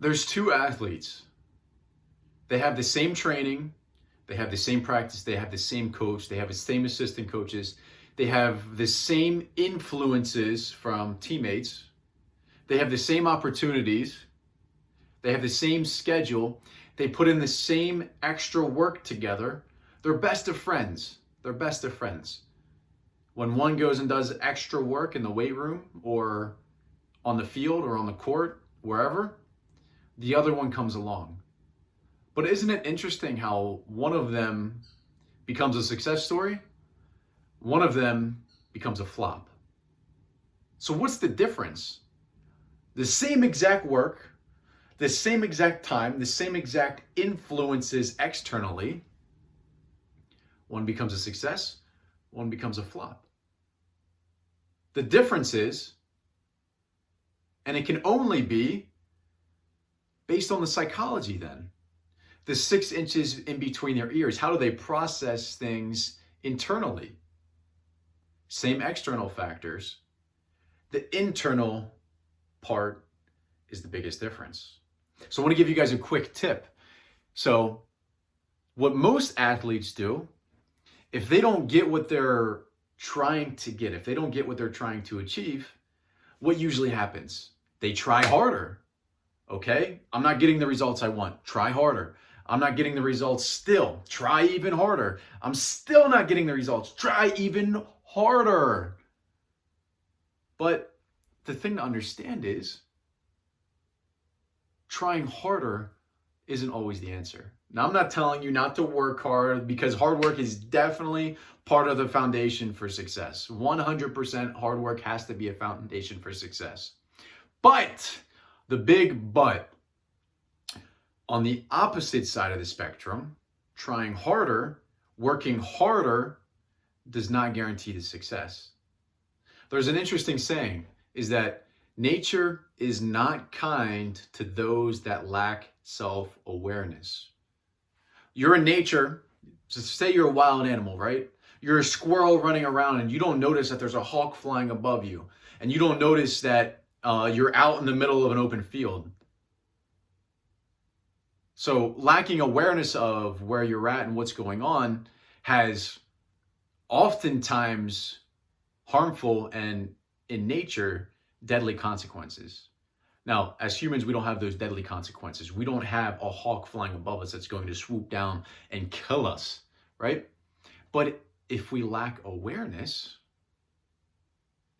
There's two athletes. They have the same training, they have the same practice, they have the same coach, they have the same assistant coaches, they have the same influences from teammates, they have the same opportunities, they have the same schedule, they put in the same extra work together. They're best of friends. They're best of friends. When one goes and does extra work in the weight room or on the field or on the court, wherever, the other one comes along. But isn't it interesting how one of them becomes a success story? One of them becomes a flop. So what's the difference? The same exact work, the same exact time, the same exact influences externally. One becomes a success, one becomes a flop. The difference is, and it can only be based on the psychology then. The 6 inches in between their ears, how do they process things internally? Same external factors. The internal part is the biggest difference. So I want to give you guys a quick tip. So what most athletes do, if they don't get what they're trying to get, if they don't get what they're trying to achieve, what usually happens? They try harder. Okay? I'm not getting the results I want. Try harder. I'm not getting the results still. Try even harder. I'm still not getting the results. Try even harder. But the thing to understand is trying harder isn't always the answer. Now, I'm not telling you not to work hard, because hard work is definitely part of the foundation for success. 100% hard work has to be a foundation for success. But, the big but, on the opposite side of the spectrum, trying harder, working harder, does not guarantee the success. There's an interesting saying, is that nature is not kind to those that lack self-awareness. You're in nature, just say you're a wild animal, right? You're a squirrel running around and you don't notice that there's a hawk flying above you. And you don't notice that you're out in the middle of an open field. So lacking awareness of where you're at and what's going on has oftentimes harmful and, in nature, deadly consequences. Now, as humans, we don't have those deadly consequences. We don't have a hawk flying above us that's going to swoop down and kill us, right? But if we lack awareness,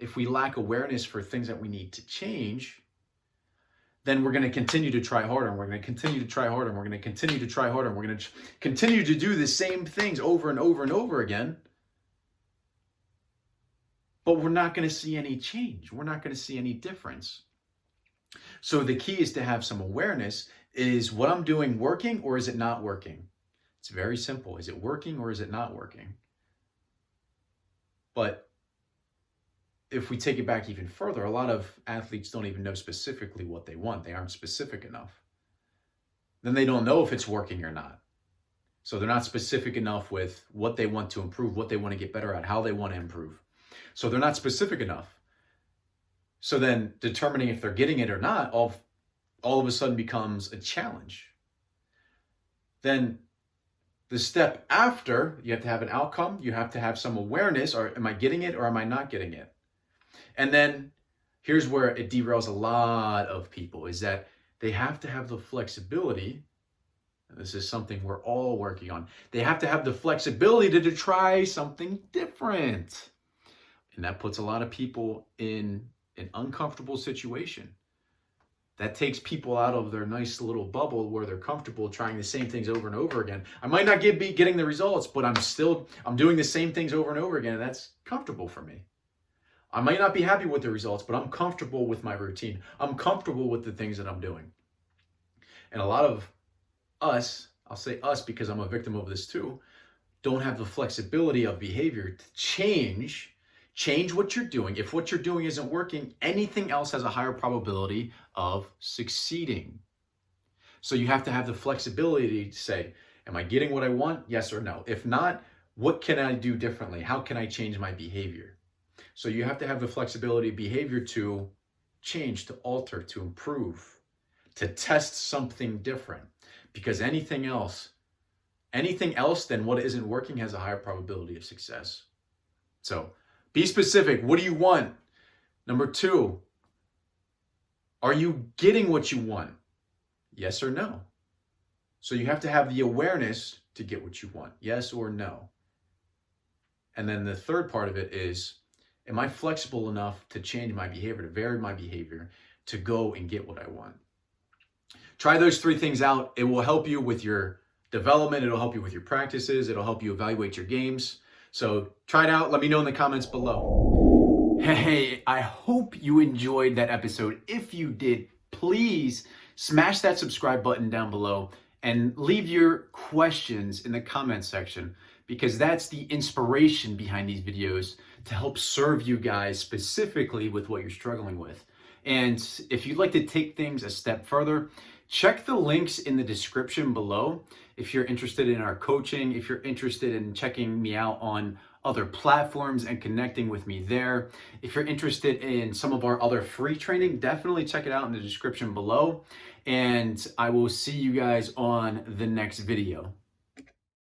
for things that we need to change, then we're going to continue to try harder, and we're going to continue to try harder, and we're going to continue to try harder, and we're going to continue to do the same things over and over and over again. But we're not going to see any change. We're not going to see any difference. So the key is to have some awareness. Is what I'm doing working, or is it not working? It's very simple. Is it working, or is it not working? But if we take it back even further, a lot of athletes don't even know specifically what they want. They aren't specific enough. Then they don't know if it's working or not. So they're not specific enough with what they want to improve, what they want to get better at, how they want to improve. So they're not specific enough. So then determining if they're getting it or not all of a sudden becomes a challenge. Then the step after, you have to have an outcome, you have to have some awareness, or am I getting it or am I not getting it? And then here's where it derails a lot of people, is that they have to have the flexibility, and this is something we're all working on, they have to have the flexibility to try something different. And that puts a lot of people in an uncomfortable situation. That takes people out of their nice little bubble where they're comfortable trying the same things over and over again. I might not be getting the results, but I'm doing the same things over and over again, and that's comfortable for me. I might not be happy with the results, but I'm comfortable with my routine. I'm comfortable with the things that I'm doing. And a lot of us, I'll say us because I'm a victim of this too, don't have the flexibility of behavior to change what you're doing. If what you're doing isn't working, anything else has a higher probability of succeeding. So you have to have the flexibility to say, am I getting what I want? Yes or no. If not, what can I do differently? How can I change my behavior? So you have to have the flexibility of behavior to change, to alter, to improve, to test something different, because anything else than what isn't working has a higher probability of success. So be specific. What do you want? Number 2, are you getting what you want? Yes or no? So you have to have the awareness to get what you want. Yes or no? And then the third part of it is, am I flexible enough to change my behavior, to vary my behavior, to go and get what I want? Try those 3 things out. It will help you with your development. It'll help you with your practices. It'll help you evaluate your games. So try it out. Let me know in the comments below. Hey, I hope you enjoyed that episode. If you did, please smash that subscribe button down below and leave your questions in the comment section, because that's the inspiration behind these videos, to help serve you guys specifically with what you're struggling with. And if you'd like to take things a step further, check the links in the description below. If you're interested in our coaching, if you're interested in checking me out on other platforms and connecting with me there, if you're interested in some of our other free training, definitely check it out in the description below. And I will see you guys on the next video.